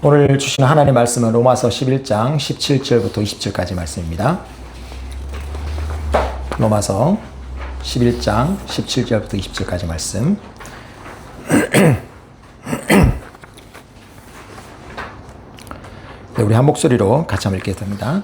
오늘 주시는 하나님의 말씀은 로마서 11장 17절부터 20절까지 말씀입니다. 로마서 11장 17절부터 20절까지 말씀. 네, 우리 한 목소리로 같이 한번 읽겠습니다.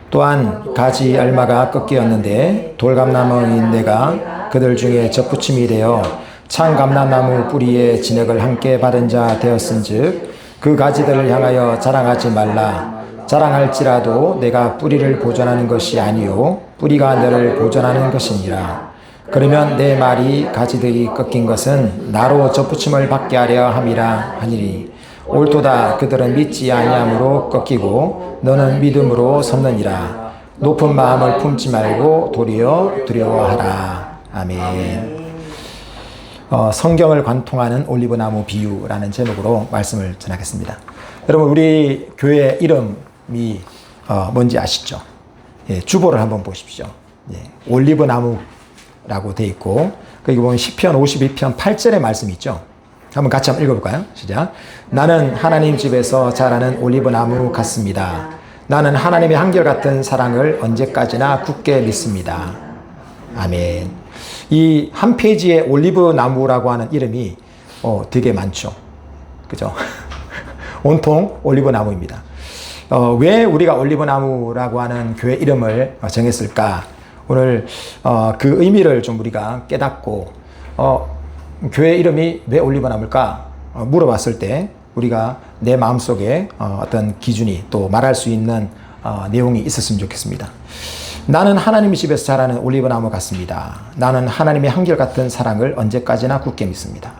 또한 가지 알마가 꺾이었는데 돌감나무인 내가 그들 중에 접붙임이 되어 참 감람나무 뿌리에 진액을 함께 받은 자 되었은즉 그 가지들을 향하여 자랑하지 말라. 자랑할지라도 내가 뿌리를 보존하는 것이 아니요 뿌리가 너를 보존하는 것이니라. 그러면 내 말이 가지들이 꺾인 것은 나로 접붙임을 받게 하려 함이라 하니니 옳도다. 그들은 믿지 아니함으로 꺾이고 너는 믿음으로 섰느니라. 높은 마음을 품지 말고 도리어 두려워하라. 아멘. 성경을 관통하는 올리브나무 비유라는 제목으로 말씀을 전하겠습니다. 여러분, 우리 교회 이름이 뭔지 아시죠? 예, 주보를 한번 보십시오. 예, 올리브나무라고 되어 있고, 거기 보면 시편 52편 8절의 말씀이 있죠. 한번 같이 한번 읽어볼까요? 시작. 나는 하나님 집에서 자라는 올리브나무 같습니다. 나는 하나님의 한결같은 사랑을 언제까지나 굳게 믿습니다. 아멘. 이 한 페이지에 올리브나무라고 하는 이름이 되게 많죠. 그죠? 온통 올리브나무입니다. 왜 우리가 올리브나무라고 하는 교회 이름을 정했을까? 오늘 그 의미를 좀 우리가 깨닫고 교회 이름이 왜 올리브나무일까? 물어봤을 때 우리가 내 마음속에 어떤 기준이 또 말할 수 있는 내용이 있었으면 좋겠습니다. 나는 하나님의 집에서 자라는 올리브나무 같습니다. 나는 하나님의 한결같은 사랑을 언제까지나 굳게 믿습니다.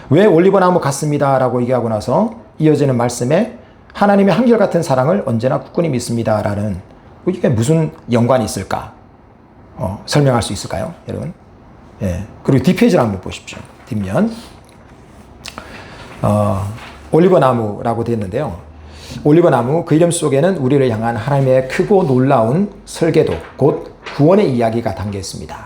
왜 올리브나무 같습니다 라고 얘기하고 나서 이어지는 말씀에 하나님의 한결같은 사랑을 언제나 굳건히 믿습니다 라는, 이게 무슨 연관이 있을까? 설명할 수 있을까요, 여러분? 예. 그리고 뒷페이지를 한번 보십시오. 뒷면. 올리브나무라고 되어 있는데요. 올리브나무, 그 이름 속에는 우리를 향한 하나님의 크고 놀라운 설계도, 곧 구원의 이야기가 담겨 있습니다.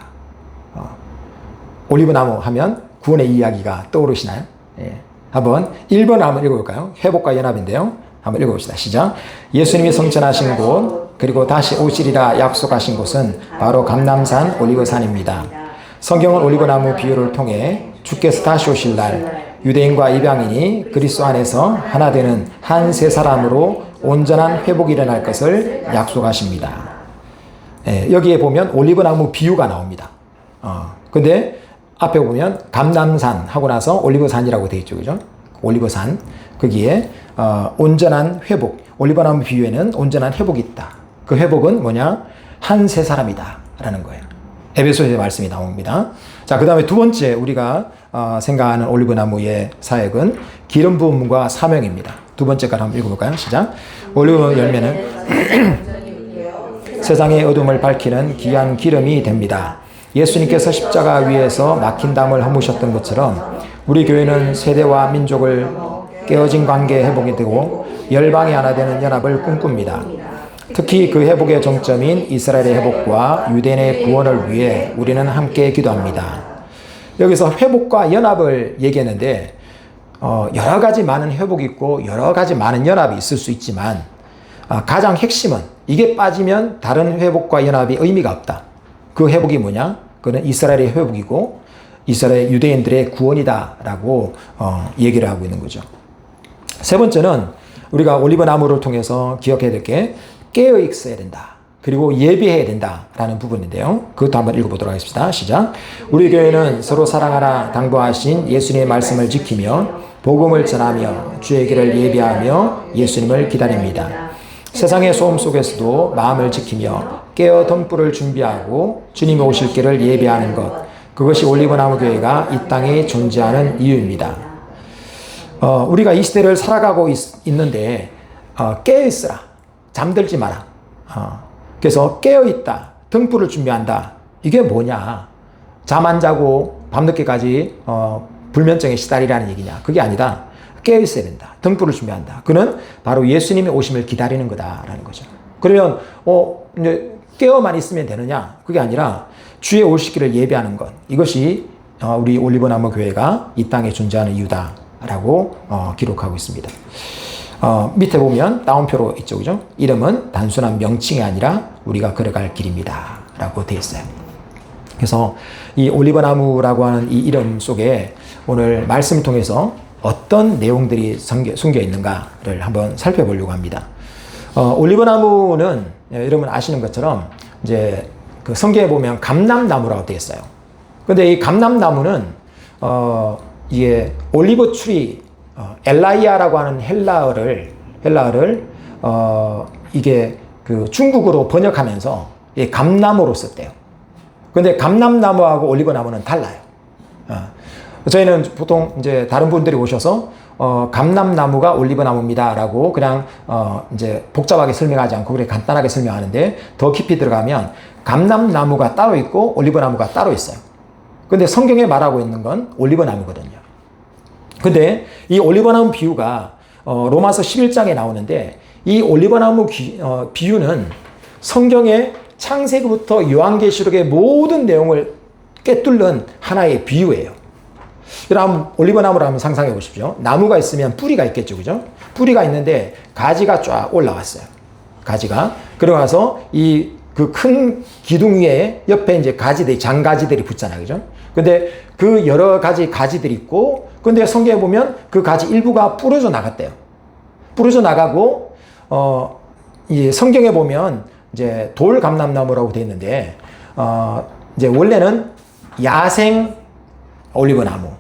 올리브나무 하면 구원의 이야기가 떠오르시나요? 예. 한번 1번 한번 읽어볼까요? 회복과 연합인데요. 한번 읽어봅시다. 시작. 예수님이 성천하신 곳, 그리고 다시 오시리라 약속하신 곳은 바로 감람산 올리브산입니다. 성경은 올리브나무 비유를 통해 주께서 다시 오실 날 유대인과 이방인이 그리스도 안에서 하나 되는 한 세 사람으로 온전한 회복이 일어날 것을 약속하십니다. 예, 여기에 보면 올리브나무 비유가 나옵니다. 근데 앞에 보면 감람산 하고 나서 올리브산이라고 되어 있죠. 그죠? 올리브산. 거기에 온전한 회복. 올리브나무 비유에는 온전한 회복이 있다. 그 회복은 뭐냐? 한 세 사람이다 라는 거예요. 에베소서의 말씀이 나옵니다. 자, 그 다음에 두 번째 우리가 생각하는 올리브나무의 사역은 기름 부음과 사명입니다. 두 번째까지 한번 읽어볼까요? 시작. 올리브 열매는 세상의 어둠을 밝히는 귀한 기름이 됩니다. 예수님께서 십자가 위에서 막힌 담을 허무셨던 것처럼 우리 교회는 세대와 민족을 깨어진 관계 회복이 되고 열방이 하나 되는 연합을 꿈꿉니다. 특히 그 회복의 정점인 이스라엘의 회복과 유대인의 구원을 위해 우리는 함께 기도합니다. 여기서 회복과 연합을 얘기했는데 여러 가지 많은 회복이 있고 여러 가지 많은 연합이 있을 수 있지만 가장 핵심은 이게 빠지면 다른 회복과 연합이 의미가 없다. 그 회복이 뭐냐? 그는 이스라엘의 회복이고 이스라엘 유대인들의 구원이다라고 얘기를 하고 있는 거죠. 세 번째는 우리가 올리브나무를 통해서 기억해야 될 게 깨어 있어야 된다. 그리고 예비해야 된다라는 부분인데요. 그것도 한번 읽어보도록 하겠습니다. 시작. 우리 교회는 서로 사랑하라 당부하신 예수님의 말씀을 지키며 복음을 전하며 주의 길을 예비하며 예수님을 기다립니다. 세상의 소음 속에서도 마음을 지키며 깨어 등불을 준비하고 주님이 오실 길을 예비하는 것, 그것이 올리브나무 교회가 이 땅에 존재하는 이유입니다. 우리가 이 시대를 살아가고 있는데 깨어 있으라. 잠들지 마라. 그래서 깨어있다. 등불을 준비한다. 이게 뭐냐? 잠 안 자고 밤늦게까지 불면증에 시달리라는 얘기냐? 그게 아니다. 깨어있어야 된다. 등불을 준비한다. 그는 바로 예수님의 오심을 기다리는 거다라는 거죠. 그러면 이제 깨어만 있으면 되느냐? 그게 아니라 주의 오시기를 예배하는 것. 이것이 우리 올리브나무 교회가 이 땅에 존재하는 이유다. 라고 기록하고 있습니다. 밑에 보면 따옴표로 있죠, 그죠? 이름은 단순한 명칭이 아니라 우리가 걸어갈 길입니다 라고 되어 있어요. 그래서 이 올리브나무라고 하는 이 이름 속에 오늘 말씀을 통해서 어떤 내용들이 숨겨 있는가를 한번 살펴보려고 합니다. 올리브나무는 여러분 아시는 것처럼 이제 그 성경에 보면 감람나무라고 되어 있어요. 근데 이 감람나무는 이게 올리브 트리 엘라이아라고 하는 헬라어를 이게 그 중국어로 번역하면서 이 감나무로 썼대요. 근데 감람나무하고 올리브나무는 달라요. 저희는 보통 이제 다른 분들이 오셔서 감람나무가 올리브나무입니다라고 그냥 이제 복잡하게 설명하지 않고 그래 간단하게 설명하는데 더 깊이 들어가면 감람나무가 따로 있고 올리브나무가 따로 있어요. 근데 성경에 말하고 있는 건 올리브나무거든요. 근데 이 올리브나무 비유가 로마서 11장에 나오는데 이 올리브나무 비유는 성경의 창세기부터 요한계시록의 모든 내용을 꿰뚫는 하나의 비유예요. 그럼 올리브나무를 한번 상상해 보십시오. 나무가 있으면 뿌리가 있겠죠, 그죠? 뿌리가 있는데 가지가 쫙 올라왔어요. 가지가. 그러고 나서 이 그 큰 기둥 위에 옆에 이제 가지들이, 장가지들이 붙잖아요, 그죠? 근데 그 여러 가지 가지들이 있고, 근데 성경에 보면 그 가지 일부가 부러져 나갔대요. 부러져 나가고, 이 성경에 보면 이제 돌감람나무라고 되어 있는데, 이제 원래는 야생 올리브나무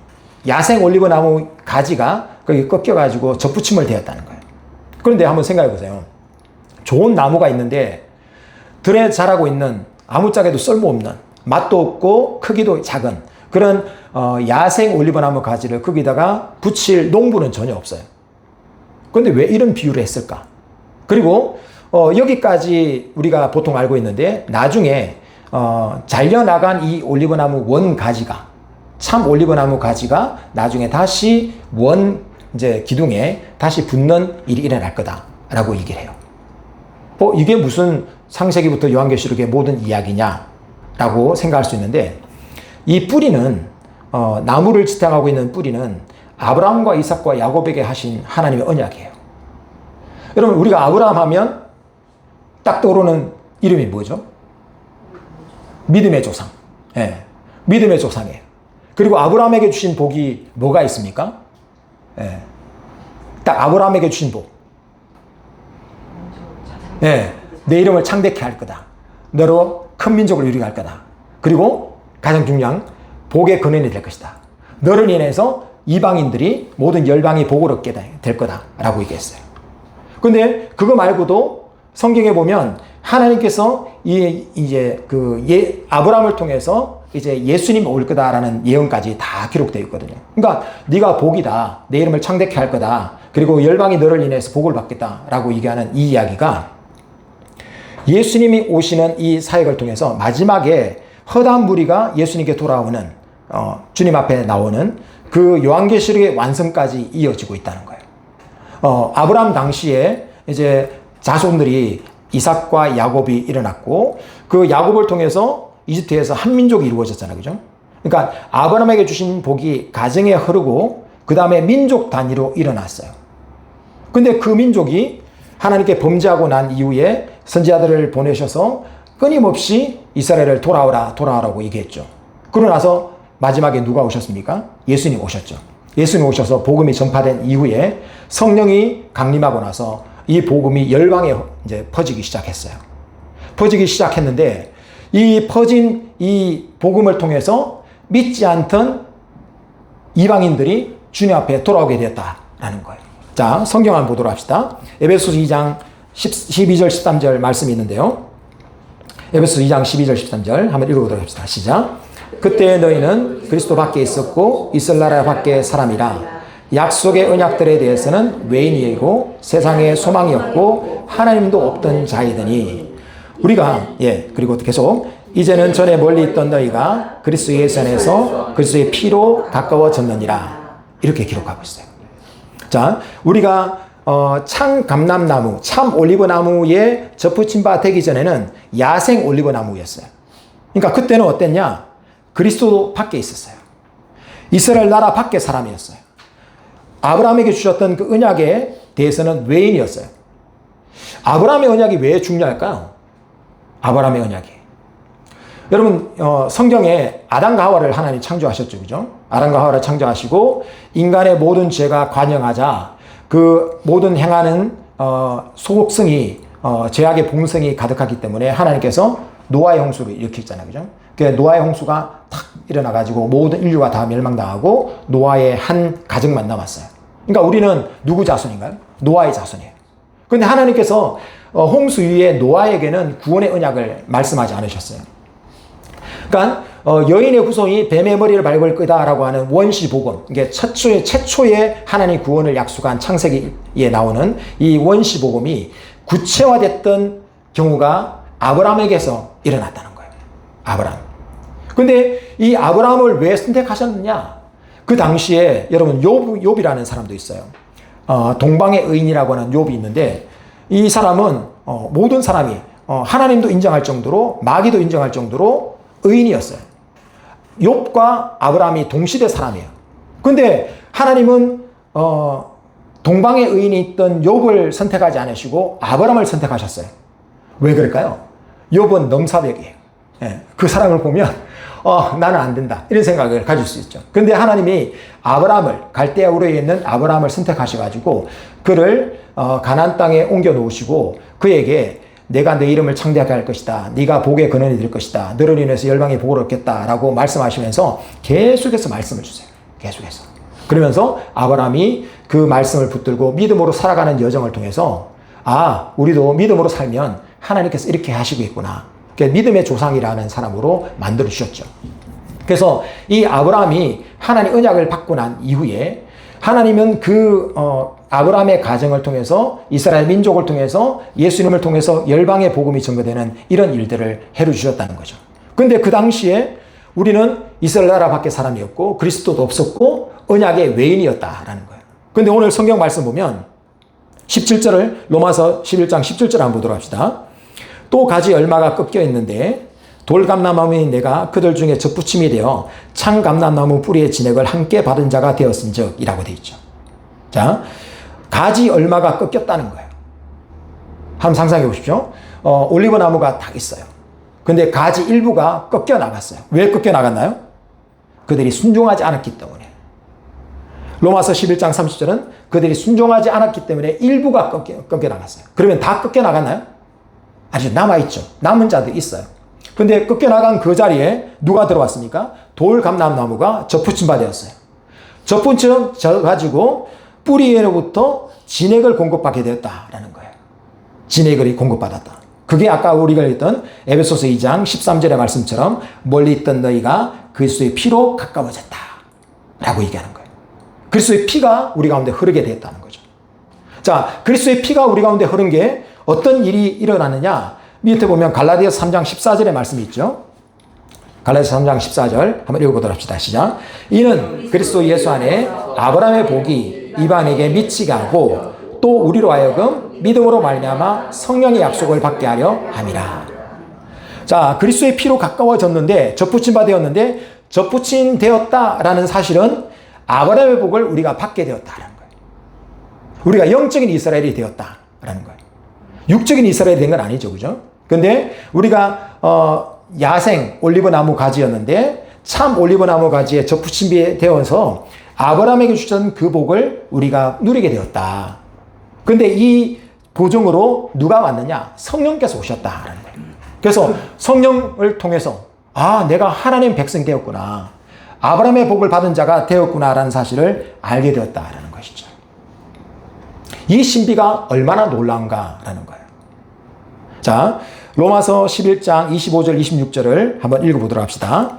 가지가 거기 꺾여가지고 접붙임을 되었다는 거예요. 그런데 한번 생각해 보세요. 좋은 나무가 있는데 들에 자라고 있는 아무짝에도 쓸모없는 맛도 없고 크기도 작은 그런 야생 올리브나무 가지를 거기다가 붙일 농부는 전혀 없어요. 그런데 왜 이런 비유를 했을까? 그리고 여기까지 우리가 보통 알고 있는데 나중에 잘려나간 이 올리브나무 원 가지가 참 올리브나무 가지가 나중에 다시 이제 기둥에 다시 붙는 일이 일어날 거다라고 얘기를 해요. 이게 무슨 창세기부터 요한계시록의 모든 이야기냐라고 생각할 수 있는데 이 뿌리는 나무를 지탱하고 있는 뿌리는 아브라함과 이삭과 야곱에게 하신 하나님의 언약이에요. 여러분 우리가 아브라함 하면 딱 떠오르는 이름이 뭐죠? 믿음의 조상. 예, 믿음의 조상이에요. 그리고 아브라함에게 주신 복이 뭐가 있습니까? 예, 딱 아브라함에게 주신 복. 예, 내 이름을 창대케 할 거다. 너로 큰 민족을 이루게 할 거다. 그리고 가장 중요한 복의 근원이 될 것이다. 너를 인해서 이방인들이 모든 열방이 복을 얻게 될 거다라고 얘기했어요. 근데 그거 말고도 성경에 보면 하나님께서 이제 아브라함을 통해서 이제 예수님 올 거다라는 예언까지 다 기록되어 있거든요. 그러니까 네가 복이다. 내 이름을 창대케 할 거다. 그리고 열방이 너를 인해서 복을 받겠다라고 얘기하는 이 이야기가 예수님이 오시는 이 사역을 통해서 마지막에 허다한 무리가 예수님께 돌아오는 주님 앞에 나오는 그 요한계시록의 완성까지 이어지고 있다는 거예요. 아브라함 당시에 이제 자손들이 이삭과 야곱이 일어났고 그 야곱을 통해서 이집트에서 한 민족이 이루어졌잖아요. 그죠? 그러니까 아브라함에게 주신 복이 가정에 흐르고 그 다음에 민족 단위로 일어났어요. 근데 그 민족이 하나님께 범죄하고 난 이후에 선지자들을 보내셔서 끊임없이 이스라엘을 돌아오라고 얘기했죠. 그러고 나서 마지막에 누가 오셨습니까? 예수님 오셨죠. 예수님 오셔서 복음이 전파된 이후에 성령이 강림하고 나서 이 복음이 열방에 이제 퍼지기 시작했어요. 퍼지기 시작했는데 이 퍼진 이 복음을 통해서 믿지 않던 이방인들이 주님 앞에 돌아오게 되었다라는 거예요. 자, 성경 한번 보도록 합시다. 에베소서 2장 12절 13절 말씀이 있는데요. 에베소서 2장 12절 13절 한번 읽어보도록 합시다. 시작. 그때 너희는 그리스도 밖에 있었고 있을 나라 밖에 사람이라 약속의 언약들에 대해서는 외인이고 세상에 소망이 없고 하나님도 없던 자이더니 우리가 그리고 계속 이제는 전에 멀리 있던 너희가 그리스도 예수 안에서 그리스도의 피로 가까워졌느니라 이렇게 기록하고 있어요. 자, 우리가 참 감람나무, 참 올리브나무에 접붙임 바 되기 전에는 야생 올리브나무였어요. 그러니까 그때는 어땠냐? 그리스도 밖에 있었어요. 이스라엘 나라 밖에 사람이었어요. 아브라함에게 주셨던 그 언약에 대해서는 외인이었어요. 아브라함의 언약이 왜 중요할까요? 아브라함의 언약이. 여러분, 성경에 아담과 하와를 하나님 창조하셨죠. 그죠? 아담과 하와를 창조하시고 인간의 모든 죄가 관영하자 그 모든 행하는 소극성이 죄악의 봉성이 가득하기 때문에 하나님께서 노아의 홍수를 일으켰잖아요. 그죠? 그 노아의 홍수가 탁 일어나가지고 모든 인류가 다 멸망당하고 노아의 한 가정만 남았어요. 그러니까 우리는 누구 자손인가요? 노아의 자손이에요. 그런데 하나님께서 홍수 이후에 노아에게는 구원의 언약을 말씀하지 않으셨어요. 그러니까 여인의 후손이 뱀의 머리를 밟을 거다라고 하는 원시 복음, 이게 최초의 하나님 구원을 약속한 창세기에 나오는 이 원시 복음이 구체화됐던 경우가 아브라함에게서 일어났다는 거예요. 아브라함. 근데 이 아브라함을 왜 선택하셨느냐? 그 당시에 여러분 욥이라는 사람도 있어요. 동방의 의인이라고 하는 욥이 있는데 이 사람은 모든 사람이 하나님도 인정할 정도로 마귀도 인정할 정도로 의인이었어요. 욥과 아브라함이 동시대 사람이에요. 근데 하나님은 동방의 의인이 있던 욥을 선택하지 않으시고 아브라함을 선택하셨어요. 왜 그럴까요? 욥은 넘사벽이에요. 예, 그 사람을 보면 나는 안 된다 이런 생각을 가질 수 있죠. 그런데 하나님이 아브라함을 갈대아 우르에 있는 아브라함을 선택하셔가지고 그를 가나안 땅에 옮겨 놓으시고 그에게 내가 내 이름을 창대하게 할 것이다. 네가 복의 근원이 될 것이다. 너를 인해서 열방이 복을 얻겠다라고 말씀하시면서 계속해서 말씀을 주세요. 계속해서. 그러면서 아브라함이 그 말씀을 붙들고 믿음으로 살아가는 여정을 통해서 우리도 믿음으로 살면 하나님께서 이렇게 하시고 있구나. 믿음의 조상이라는 사람으로 만들어 주셨죠. 그래서 이 아브라함이 하나님 언약을 받고 난 이후에 하나님은 그 아브라함의 가정을 통해서 이스라엘 민족을 통해서 예수님을 통해서 열방의 복음이 전거되는 이런 일들을 해루 주셨다는 거죠. 근데 그 당시에 우리는 이스라엘 나라 밖에 사람이었고 그리스도도 없었고 언약의 외인이었다라는 거예요. 근데 오늘 성경 말씀 보면 17절을 로마서 11장 17절 한번 보도록 합시다. 또 가지 얼마가 꺾여 있는데 돌감람나무인 내가 그들 중에 접붙임이 되어 창감람나무 뿌리의 진액을 함께 받은 자가 되었은즉 이라고 되어 있죠. 자, 가지 얼마가 꺾였다는 거예요. 한번 상상해 보십시오. 올리브 나무가 딱 있어요. 근데 가지 일부가 꺾여 나갔어요. 왜 꺾여 나갔나요? 그들이 순종하지 않았기 때문에. 로마서 11장 30절은 그들이 순종하지 않았기 때문에 일부가 꺾여 나갔어요. 그러면 다 꺾여 나갔나요? 아직 남아있죠. 남은 자들이 있어요. 근데 꺾여나간 그 자리에 누가 들어왔습니까? 돌감람나무가 접붙임 바 되었어요. 접붙임 가지고 뿌리에로부터 진액을 공급받게 되었다라는 거예요. 진액을 공급받았다. 그게 아까 우리가 읽던 에베소서 2장 13절의 말씀처럼 멀리 있던 너희가 그리스도의 피로 가까워졌다 라고 얘기하는 거예요. 그리스도의 피가 우리 가운데 흐르게 되었다는 거죠. 자, 그리스도의 피가 우리 가운데 흐른 게 어떤 일이 일어나느냐? 밑에 보면 갈라디아서 3장 14절의 말씀이 있죠. 갈라디아서 3장 14절 한번 읽어보도록 합시다. 시작. 이는 그리스도 예수 안에 아브라함의 복이 이방에게 미치게 하고 또 우리로 하여금 믿음으로 말미암아 성령의 약속을 받게 하려 함이라. 자, 그리스도의 피로 가까워졌는데 접붙임 바 되었는데 접붙임 되었다라는 사실은 아브라함의 복을 우리가 받게 되었다라는 거예요. 우리가 영적인 이스라엘이 되었다라는 거예요. 육적인 이스라엘이 된 건 아니죠. 그죠? 근데 우리가 야생 올리브 나무 가지였는데 참 올리브 나무 가지에 접붙임이 되어서 아브라함에게 주셨던 그 복을 우리가 누리게 되었다. 근데 이 보증으로 누가 왔느냐? 성령께서 오셨다라는 거예요. 그래서 성령을 통해서 내가 하나님 백성 되었구나. 아브라함의 복을 받은 자가 되었구나라는 사실을 알게 되었다라는 것이죠. 이 신비가 얼마나 놀라운가라는 거예요. 자, 로마서 11장 25절 26절을 한번 읽어보도록 합시다.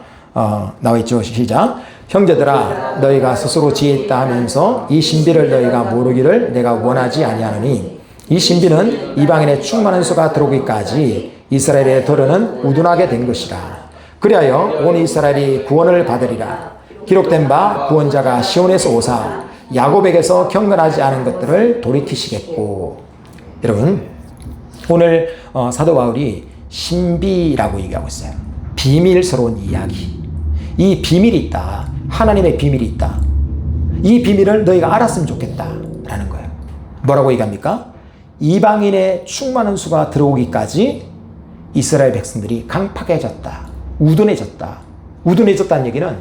나와 있죠. 시작. 형제들아 너희가 스스로 지혜 있다 하면서 이 신비를 너희가 모르기를 내가 원하지 아니하노니 이 신비는 이방인의 충만한 수가 들어오기까지 이스라엘의 도로는 우둔하게 된 것이라. 그리하여 온 이스라엘이 구원을 받으리라. 기록된 바 구원자가 시온에서 오사 야곱에게서 경건하지 않은 것들을 돌이키시겠고. 여러분 오늘 사도 바울이 신비라고 얘기하고 있어요. 비밀스러운 이야기. 이 비밀이 있다. 하나님의 비밀이 있다. 이 비밀을 너희가 알았으면 좋겠다라는 거예요. 뭐라고 얘기합니까? 이방인의 충만한 수가 들어오기까지 이스라엘 백성들이 강팍해졌다. 우둔해졌다. 우둔해졌다는 얘기는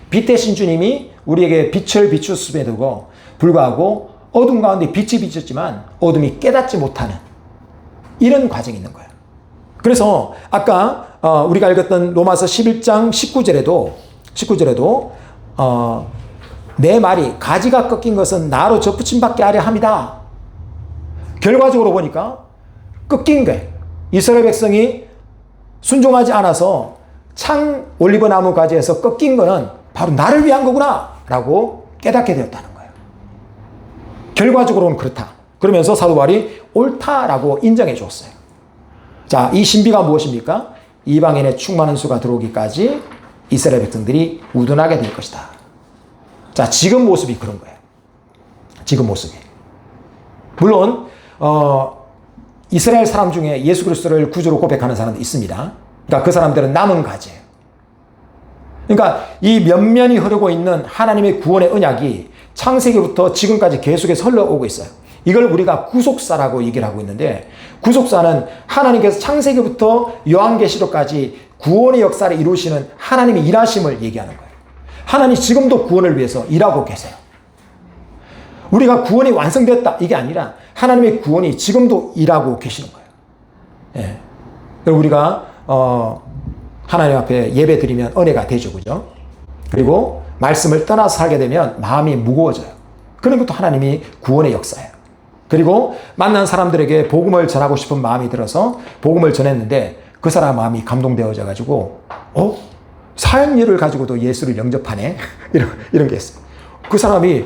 빛 대신 주님이 우리에게 빛을 비추심에도 불구하고 어둠 가운데 빛이 비쳤지만 어둠이 깨닫지 못하는 이런 과정이 있는 거예요. 그래서 아까 우리가 읽었던 로마서 11장 19절에도 내 말이 가지가 꺾인 것은 나로 접붙임 받게 하려 함이다. 결과적으로 보니까 꺾인 거예요. 이스라엘 백성이 순종하지 않아서 창 올리브 나무 가지에서 꺾인 거는 바로 나를 위한 거구나 라고 깨닫게 되었다는 거예요. 결과적으로는 그렇다. 그러면서 사도 바울이 옳다라고 인정해 주었어요. 자, 이 신비가 무엇입니까? 이방인의 충만한 수가 들어오기까지 이스라엘 백성들이 우둔하게 될 것이다. 자, 지금 모습이 그런 거예요. 지금 모습이. 물론 이스라엘 사람 중에 예수 그리스도를 구주로 고백하는 사람도 있습니다. 그러니까 그 사람들은 남은 가지예요. 그러니까 이 면면이 흐르고 있는 하나님의 구원의 언약이 창세기부터 지금까지 계속해서 흘러오고 있어요. 이걸 우리가 구속사라고 얘기를 하고 있는데, 구속사는 하나님께서 창세기부터 요한계시록까지 구원의 역사를 이루시는 하나님의 일하심을 얘기하는 거예요. 하나님 지금도 구원을 위해서 일하고 계세요. 우리가 구원이 완성됐다 이게 아니라 하나님의 구원이 지금도 일하고 계시는 거예요. 예. 그리고 우리가 하나님 앞에 예배 드리면 은혜가 되죠, 그죠? 그리고 말씀을 떠나서 살게 되면 마음이 무거워져요. 그런 것도 하나님이 구원의 역사예요. 그리고 만난 사람들에게 복음을 전하고 싶은 마음이 들어서 복음을 전했는데 그 사람 마음이 감동되어져 가지고 사형리를 가지고도 예수를 영접하네. 이런 게 있어요. 그 사람이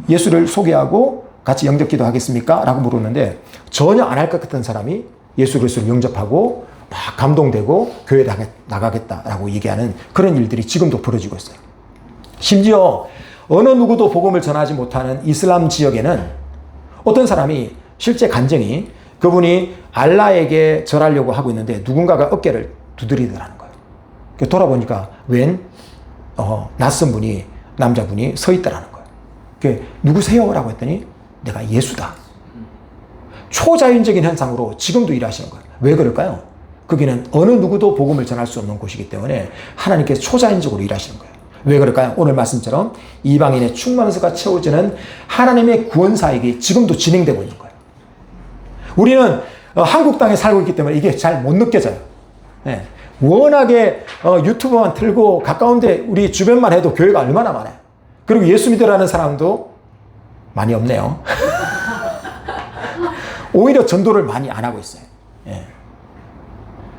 예수를 소개하고 같이 영접 기도하겠습니까? 라고 물었는데 전혀 안 할 것 같은 사람이 예수 그리스도를 영접하고 막 감동되고 교회에 나가겠다라고 얘기하는 그런 일들이 지금도 벌어지고 있어요. 심지어 어느 누구도 복음을 전하지 못하는 이슬람 지역에는 어떤 사람이 실제 간증이 그분이 알라에게 절하려고 하고 있는데 누군가가 어깨를 두드리더라는 거예요. 돌아보니까 웬 낯선 분이, 남자분이 서 있더라는 거예요. 누구세요? 라고 했더니 내가 예수다. 초자연적인 현상으로 지금도 일하시는 거예요. 왜 그럴까요? 거기는 어느 누구도 복음을 전할 수 없는 곳이기 때문에 하나님께서 초자연적으로 일하시는 거예요. 왜 그럴까요? 오늘 말씀처럼 이방인의 충만서가 채워지는 하나님의 구원 사역이 지금도 진행되고 있는 거예요. 우리는 한국 땅에 살고 있기 때문에 이게 잘 못 느껴져요. 네. 워낙에 유튜브만 틀고 가까운데 우리 주변만 해도 교회가 얼마나 많아요. 그리고 예수 믿으라는 사람도 많이 없네요. 오히려 전도를 많이 안 하고 있어요. 네.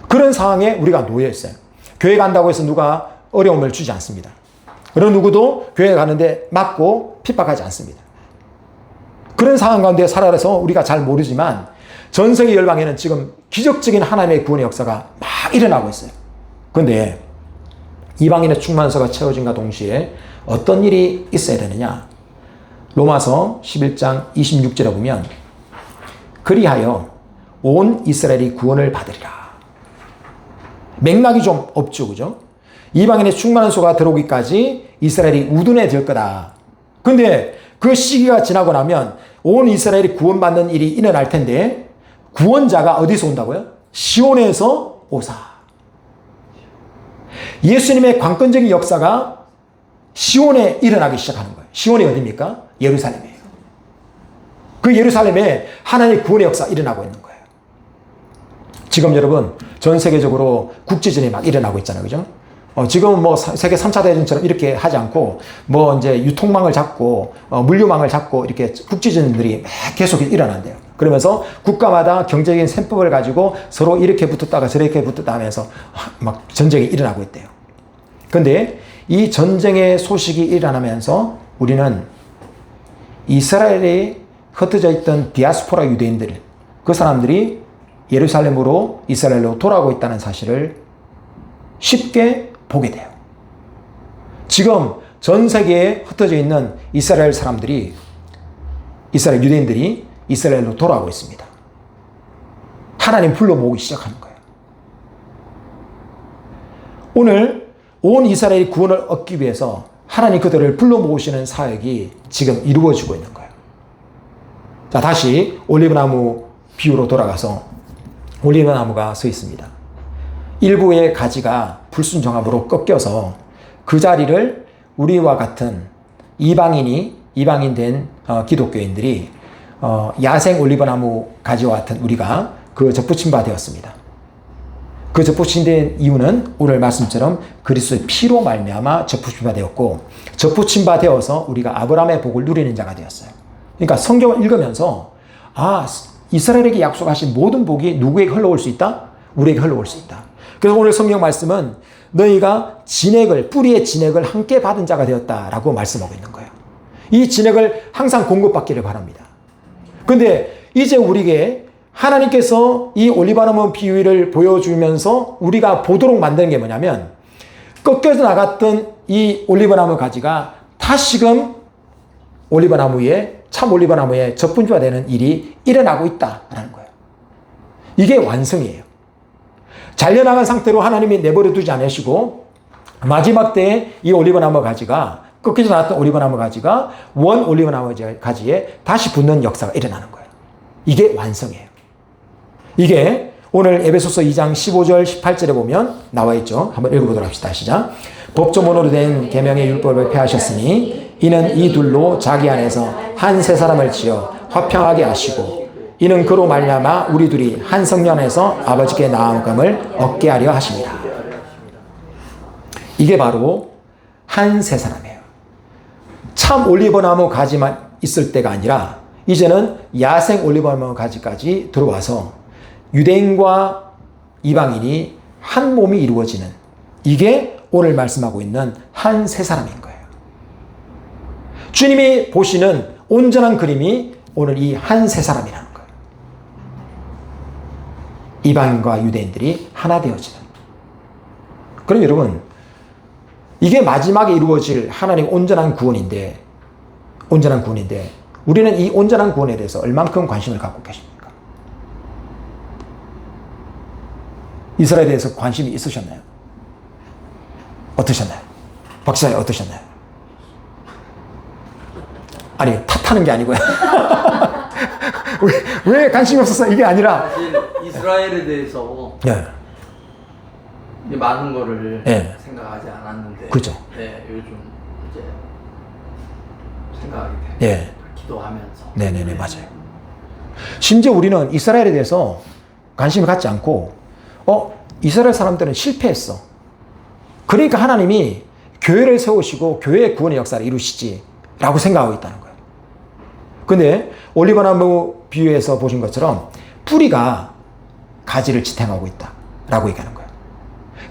그런 상황에 우리가 놓여 있어요. 교회 간다고 해서 누가 어려움을 주지 않습니다. 어느 누구도 교회 가는데 맞고 핍박하지 않습니다. 그런 상황 가운데 살아서 우리가 잘 모르지만 전 세계 열방에는 지금 기적적인 하나님의 구원의 역사가 막 일어나고 있어요. 그런데 이방인의 충만서가 채워진과 동시에 어떤 일이 있어야 되느냐? 로마서 11장 26절에 보면 그리하여 온 이스라엘이 구원을 받으리라. 맥락이 좀 없죠, 그죠? 이방인의 충만한 수가 들어오기까지 이스라엘이 우둔해질 거다. 근데 그 시기가 지나고 나면 온 이스라엘이 구원받는 일이 일어날 텐데 구원자가 어디서 온다고요? 시온에서 오사. 예수님의 관건적인 역사가 시온에 일어나기 시작하는 거예요. 시온이 어디입니까? 예루살렘이에요. 그 예루살렘에 하나님의 구원의 역사가 일어나고 있는 거예요. 지금 여러분 전 세계적으로 국지전이 막 일어나고 있잖아요, 그죠? 지금은 뭐 세계 3차 대전처럼 이렇게 하지 않고 뭐 이제 유통망을 잡고 물류망을 잡고 이렇게 국지전들이 계속 일어난대요. 그러면서 국가마다 경제적인 셈법을 가지고 서로 이렇게 붙었다가 저렇게 붙었다 하면서 막 전쟁이 일어나고 있대요. 그런데 이 전쟁의 소식이 일어나면서 우리는 이스라엘에 흩어져 있던 디아스포라 유대인들, 그 사람들이 예루살렘으로 이스라엘로 돌아오고 있다는 사실을 쉽게 보게 돼요. 지금 전 세계에 흩어져 있는 이스라엘 사람들이, 이스라엘 유대인들이 이스라엘로 돌아오고 있습니다. 하나님 불러 모으기 시작하는 거예요. 오늘 온 이스라엘이 구원을 얻기 위해서 하나님 그들을 불러 모으시는 사역이 지금 이루어지고 있는 거예요. 자, 다시 올리브나무 비유로 돌아가서 올리브나무가 서 있습니다. 일부의 가지가 불순종함으로 꺾여서 그 자리를 우리와 같은 이방인 된 기독교인들이 야생 올리브나무 가지와 같은 우리가 그 접붙임 바 되었습니다. 그 접붙임된 이유는 오늘 말씀처럼 그리스도의 피로 말미암아 접붙임 바 되었고, 접붙임 바 되어서 우리가 아브라함의 복을 누리는 자가 되었어요. 그러니까 성경을 읽으면서 이스라엘에게 약속하신 모든 복이 누구에게 흘러올 수 있다? 우리에게 흘러올 수 있다. 그래서 오늘 성경 말씀은 너희가 뿌리의 진액을 함께 받은 자가 되었다라고 말씀하고 있는 거예요. 이 진액을 항상 공급받기를 바랍니다. 그런데 이제 우리에게 하나님께서 이 올리브나무 비유를 보여주면서 우리가 보도록 만드는 게 뭐냐면, 꺾여져 나갔던 이 올리브나무 가지가 다시금 참 올리브나무에 접분주화되는 일이 일어나고 있다라는 거예요. 이게 완성이에요. 잘려나간 상태로 하나님이 내버려 두지 않으시고, 마지막 때에 이 올리브나무 가지가, 꺾여져 나왔던 올리브나무 가지가 원 올리브나무 가지에 다시 붙는 역사가 일어나는 거예요. 이게 완성이에요. 이게 오늘 에베소서 2장 15절 18절에 보면 나와 있죠. 한번 읽어보도록 합시다. 시작. 법조문으로 된 계명의 율법을 폐하셨으니 이는 이 둘로 자기 안에서 한 새 사람을 지어 화평하게 하시고, 이는 그로 말미암아 우리 둘이 한 성령 안에서 아버지께 나아감을 얻게 하려 하십니다. 이게 바로 한 새 사람이에요. 참 올리브나무 가지만 있을 때가 아니라 이제는 야생 올리브나무 가지까지 들어와서 유대인과 이방인이 한 몸이 이루어지는, 이게 오늘 말씀하고 있는 한 새 사람인 거예요. 주님이 보시는 온전한 그림이 오늘 이 한 새 사람이라는 거예요. 이방인과 유대인들이 하나 되어지는. 그럼 여러분, 이게 마지막에 이루어질 하나님의 온전한 구원인데 우리는 이 온전한 구원에 대해서 얼만큼 관심을 갖고 계십니까? 이스라엘에 대해서 관심이 있으셨나요? 어떠셨나요? 박사님 어떠셨나요? 아니, 탓하는 게 아니고요. 왜 관심이 없었어? 이게 아니라 사실 이스라엘에 대해서 많은 거를 생각하지 않았는데, 그렇죠. 요즘 이제 생각하게 돼요. 기도하면서. 네네네, 맞아요. 심지어 우리는 이스라엘에 대해서 관심을 갖지 않고, 이스라엘 사람들은 실패했어. 그러니까 하나님이 교회를 세우시고 교회의 구원의 역사를 이루시지 라고 생각하고 있다는 거예요. 근데 올리브나무 비유에서 보신 것처럼 뿌리가 가지를 지탱하고 있다 라고 얘기하는 거예요.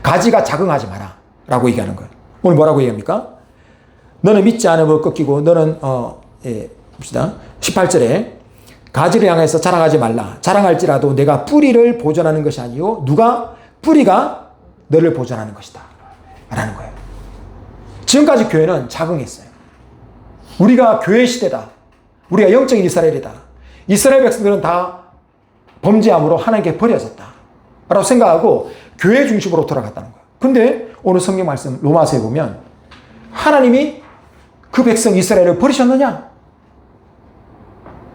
가지가 자긍하지 마라 라고 얘기하는 거예요. 오늘 뭐라고 얘기합니까? 너는 믿지 않음으로 꺾이고, 너는 봅시다. 18절에 가지를 향해서 자랑하지 말라. 자랑할지라도 내가 뿌리를 보존하는 것이 아니요 뿌리가 너를 보존하는 것이다 라는 거예요. 지금까지 교회는 자긍했어요. 우리가 교회 시대다. 우리가 영적인 이스라엘이다. 이스라엘 백성들은 다 범죄함으로 하나님께 버려졌다 라고 생각하고 교회 중심으로 돌아갔다는 거예요. 근데 오늘 성경 말씀 로마서에 보면 하나님이 그 백성 이스라엘을 버리셨느냐?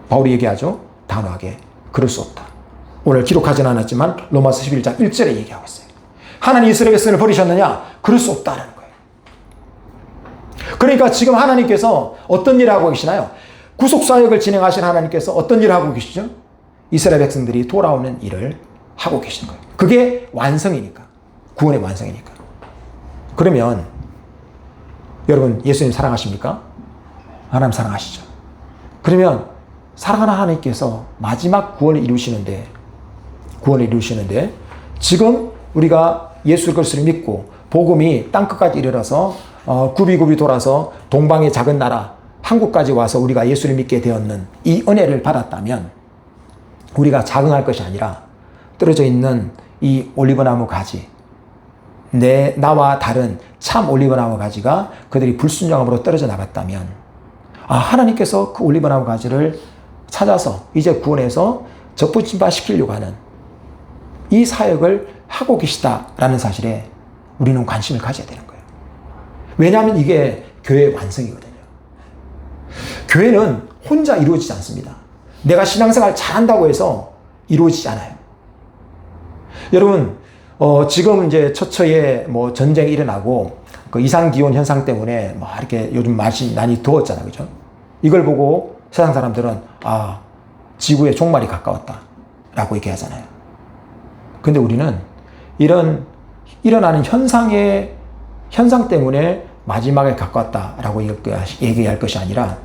바울이 얘기하죠. 단호하게 그럴 수 없다. 오늘 기록하진 않았지만 로마서 11장 1절에 얘기하고 있어요. 하나님 이스라엘 백성을 버리셨느냐? 그럴 수 없다라는 거예요. 그러니까 지금 하나님께서 어떤 일을 하고 계시나요? 구속사역을 진행하신 하나님께서 어떤 일을 하고 계시죠? 이스라엘 백성들이 돌아오는 일을 하고 계시는 거예요. 그게 완성이니까. 구원의 완성이니까. 그러면 여러분, 예수님 사랑하십니까? 하나님 사랑하시죠. 그러면 사랑하는 하나님께서 마지막 구원을 이루시는데 지금 우리가 예수 그리스도를 믿고 복음이 땅끝까지 이르러서 굽이굽이 돌아서 동방의 작은 나라 한국까지 와서 우리가 예수를 믿게 되었는 이 은혜를 받았다면 우리가 자긍할 것이 아니라 떨어져 있는 이 올리브나무 가지, 나와 다른 참 올리브나무 가지가 그들이 불순종함으로 떨어져 나갔다면, 하나님께서 그 올리브나무 가지를 찾아서 이제 구원해서 접붙임바 시키려고 하는 이 사역을 하고 계시다라는 사실에 우리는 관심을 가져야 되는 거예요. 왜냐하면 이게 교회의 완성이거든요. 교회는 혼자 이루어지지 않습니다. 내가 신앙생활 잘한다고 해서 이루어지지 않아요. 여러분, 지금 이제 처처에 뭐 전쟁이 일어나고 그 이상기온 현상 때문에 뭐 이렇게 요즘 많이 더웠잖아요. 그죠? 이걸 보고 세상 사람들은 지구의 종말이 가까웠다 라고 얘기하잖아요. 근데 우리는 이런 일어나는 현상 때문에 마지막에 가까웠다라고 얘기할 것이 아니라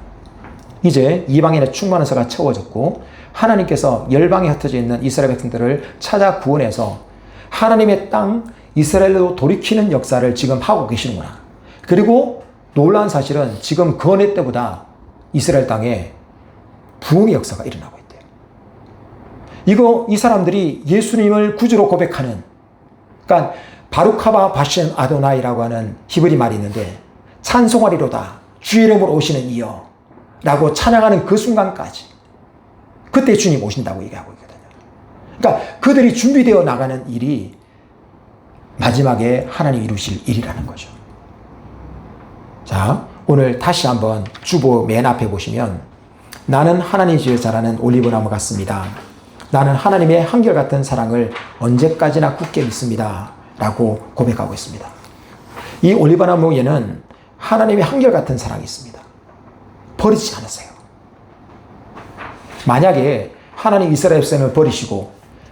이제 이방인의 충만한 서가 채워졌고 하나님께서 열방에 흩어져 있는 이스라엘 백성들을 찾아 구원해서 하나님의 땅 이스라엘로 돌이키는 역사를 지금 하고 계시는구나. 그리고 놀라운 사실은 지금 건해 때보다 이스라엘 땅에 부흥의 역사가 일어나고 있대요. 이 사람들이 예수님을 구주로 고백하는, 그러니까 바루카바 바신 아도나이라고 하는 히브리 말이 있는데 찬송하리로다 주의 이름으로 오시는 이여 라고 찬양하는 그 순간까지 그때 주님 오신다고 얘기하고 있거든요. 그러니까 그들이 준비되어 나가는 일이 마지막에 하나님 이루실 일이라는 거죠. 자, 오늘 다시 한번 주보 맨 앞에 보시면 나는 하나님 집에 자라는 올리브나무 같습니다. 나는 하나님의 한결같은 사랑을 언제까지나 굳게 믿습니다. 라고 고백하고 있습니다. 이 올리브나무에는 하나님의 한결같은 사랑이 있습니다. 버리지 않으세요. 만약에 하나님 이스라엘 백성을 버리시고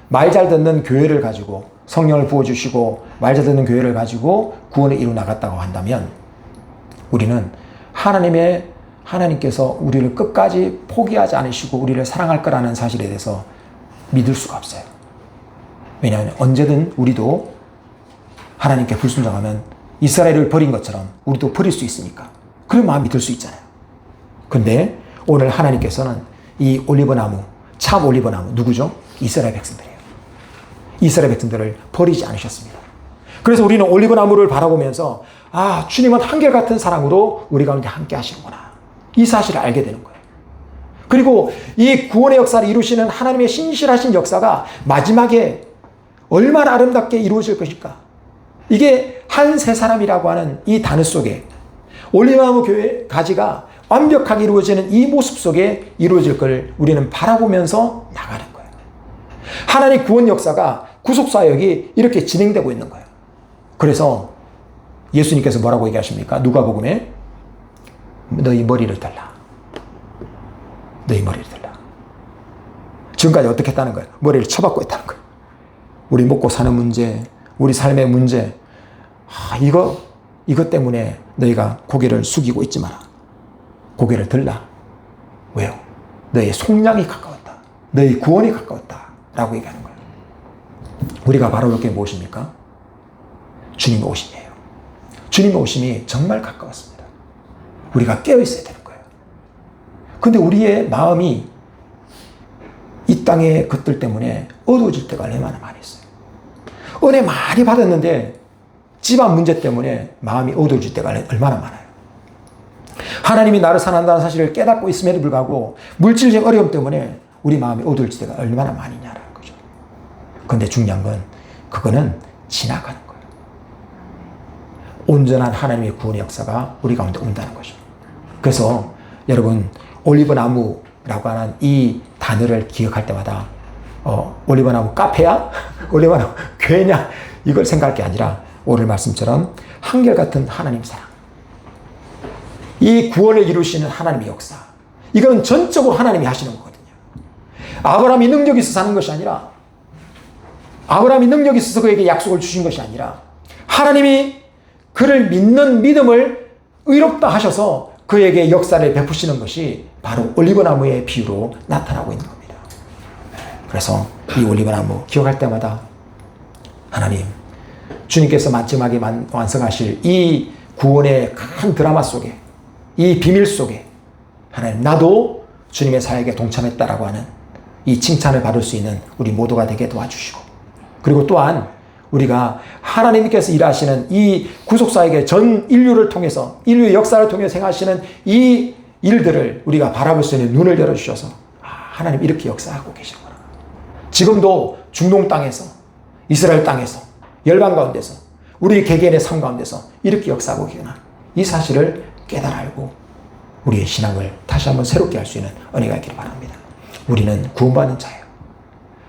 말 잘 듣는 교회를 가지고 성령을 부어주시고 말 잘 듣는 교회를 가지고 구원을 이루 나갔다고 한다면 우리는 하나님께서 우리를 끝까지 포기하지 않으시고 우리를 사랑할 거라는 사실에 대해서 믿을 수가 없어요. 왜냐하면 언제든 우리도 하나님께 불순종하면 이스라엘을 버린 것처럼 우리도 버릴 수 있으니까 그런 마음이 들 수 있잖아요. 근데 오늘 하나님께서는 이 올리브나무, 참 올리브나무 누구죠? 이스라엘 백성들이에요. 이스라엘 백성들을 버리지 않으셨습니다. 그래서 우리는 올리브나무를 바라보면서 주님은 한결같은 사랑으로 우리 가운데 함께 하시는구나. 이 사실을 알게 되는 거예요. 그리고 이 구원의 역사를 이루시는 하나님의 신실하신 역사가 마지막에 얼마나 아름답게 이루어질 것일까? 이게 한 세 사람이라고 하는 이 단어 속에 올리브나무 교회 가지가 완벽하게 이루어지는 이 모습 속에 이루어질 걸 우리는 바라보면서 나가는 거예요. 하나님 구원 역사가 구속사역이 이렇게 진행되고 있는 거예요. 그래서 예수님께서 뭐라고 얘기하십니까? 누가복음에 너희 머리를 들라. 너희 머리를 들라. 지금까지 어떻게 했다는 거예요? 머리를 쳐박고 있다는 거예요. 우리 먹고 사는 문제, 우리 삶의 문제, 이것 때문에 너희가 고개를 숙이고 있지 마라. 고개를 들라. 왜요? 너희 속량이 가까웠다. 너희 구원이 가까웠다. 라고 얘기하는 거예요. 우리가 바라볼 게 무엇입니까? 주님의 오심이에요. 주님의 오심이 정말 가까웠습니다. 우리가 깨어 있어야 되는 거예요. 근데 우리의 마음이 이 땅의 것들 때문에 어두워질 때가 얼마나 많이 있어요. 은혜 많이 받았는데 집안 문제 때문에 마음이 어두워질 때가 얼마나 많아요. 하나님이 나를 사랑한다는 사실을 깨닫고 있음에도 불구하고 물질적 어려움 때문에 우리 마음이 어두워질 때가 얼마나 많이 있냐는 거죠. 그런데 중요한 건 그거는 지나가는 거예요. 온전한 하나님의 구원의 역사가 우리 가운데 온다는 거죠. 그래서 여러분 올리브나무라고 하는 이 단어를 기억할 때마다 올리브나무 카페야? 올리브나무 교회냐? 이걸 생각할 게 아니라 오늘 말씀처럼 한결같은 하나님 사랑, 이 구원을 이루시는 하나님의 역사, 이건 전적으로 하나님이 하시는 거거든요. 아브라함이 능력이 있어서 하는 것이 아니라, 아브라함이 능력이 있어서 그에게 약속을 주신 것이 아니라 하나님이 그를 믿는 믿음을 의롭다 하셔서 그에게 역사를 베푸시는 것이 바로 올리브나무의 비유로 나타나고 있는 겁니다. 그래서 이 올리브나무 기억할 때마다 하나님, 주님께서 마지막에 완성하실 이 구원의 큰 드라마 속에, 이 비밀 속에 하나님, 나도 주님의 사역에 동참했다라고 하는 이 칭찬을 받을 수 있는 우리 모두가 되게 도와주시고, 그리고 또한 우리가 하나님께서 일하시는 이 구속사역의 전 인류를 통해서, 인류의 역사를 통해서 행하시는 이 일들을 우리가 바라볼 수 있는 눈을 열어주셔서 하나님 이렇게 역사하고 계시구나. 지금도 중동 땅에서, 이스라엘 땅에서, 열방 가운데서, 우리 개개인의 삶 가운데서 이렇게 역사하고 계시구나. 이 사실을 깨달아 알고 우리의 신앙을 다시 한번 새롭게 할 수 있는 은혜가 있기를 바랍니다. 우리는 구원받는 자예요.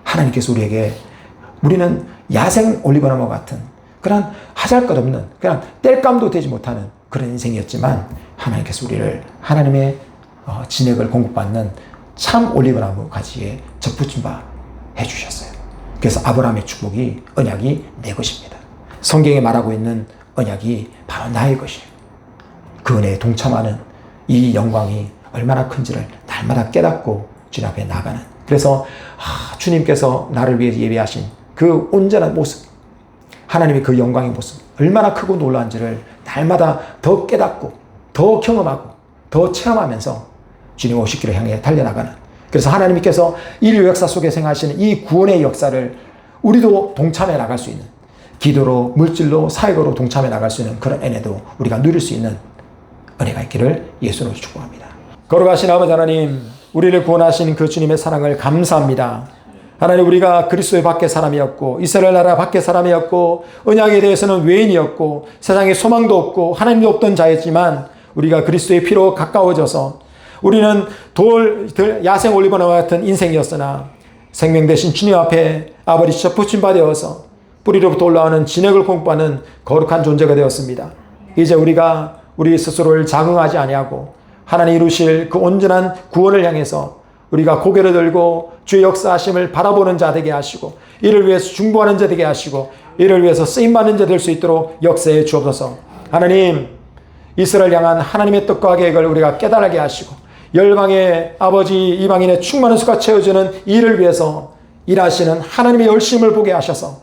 하나님께서 우리는 야생 올리브나무 같은 그런 하잘것없는 그냥 뗄감도 되지 못하는 그런 인생이었지만 하나님께서 우리를 하나님의 진액을 공급받는 참 올리브나무 가지에 접붙임 바 해주셨어요. 그래서 아브라함의 축복이 언약이 내 것입니다. 성경에 말하고 있는 언약이 바로 나의 것이에요. 그 은혜에 동참하는 이 영광이 얼마나 큰지를 날마다 깨닫고 주님 앞에 나가는, 그래서 주님께서 나를 위해 예배하신 그 온전한 모습, 하나님의 그 영광의 모습 얼마나 크고 놀라운지를 날마다 더 깨닫고 더 경험하고 더 체험하면서 주님 오시기를 향해 달려나가는, 그래서 하나님께서 인류 역사 속에 생하시는 이 구원의 역사를 우리도 동참해 나갈 수 있는, 기도로 물질로 사역으로 동참해 나갈 수 있는 그런 은혜도 우리가 누릴 수 있는 은혜가 있기를 예수로 축복합니다. 거룩하신 아버지 하나님, 우리를 구원하신 그 주님의 사랑을 감사합니다. 하나님, 우리가 그리스도의 밖의 사람이었고 이스라엘 나라 밖의 사람이었고 언약에 대해서는 외인이었고 세상에 소망도 없고 하나님도 없던 자였지만 우리가 그리스도의 피로 가까워져서 우리는 야생 올리브나무와 같은 인생이었으나 생명 되신 주님 앞에 아버지 접붙임 바 되어서 뿌리로부터 올라오는 진액을 공급하는 거룩한 존재가 되었습니다. 이제 우리가 우리 스스로를 자긍하지 아니하고 하나님 이루실 그 온전한 구원을 향해서 우리가 고개를 들고 주의 역사하심을 바라보는 자 되게 하시고 이를 위해서 중보하는 자 되게 하시고 이를 위해서 쓰임받는 자 될 수 있도록 역사해 주옵소서. 하나님, 이스라엘 향한 하나님의 뜻과 계획을 우리가 깨달게 하시고 열방의 아버지 이방인의 충만한 수가 채워주는 일을 위해서 일하시는 하나님의 열심을 보게 하셔서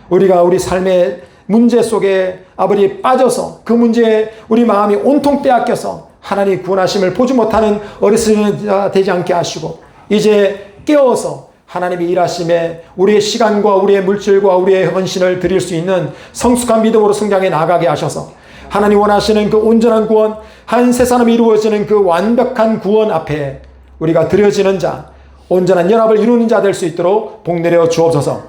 우리가 우리 삶의 문제 속에 아버지 빠져서 그 문제에 우리 마음이 온통 빼앗겨서 하나님 구원하심을 보지 못하는 어리석은 되지 않게 하시고 이제 깨어서 하나님의 일하심에 우리의 시간과 우리의 물질과 우리의 헌신을 드릴 수 있는 성숙한 믿음으로 성장해 나가게 하셔서 하나님 원하시는 그 온전한 구원, 한 세 사람이 이루어지는 그 완벽한 구원 앞에 우리가 드려지는 자, 온전한 연합을 이루는 자 될 수 있도록 복내려 주옵소서.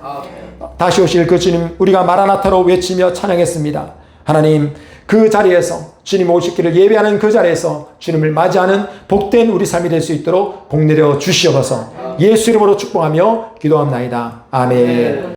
다시 오실 그 주님, 우리가 마라나타로 외치며 찬양했습니다. 하나님, 그 자리에서 주님 오시기를 예배하는 그 자리에서 주님을 맞이하는 복된 우리 삶이 될 수 있도록 복내려 주시옵소서. 예수 이름으로 축복하며 기도합나이다. 아멘.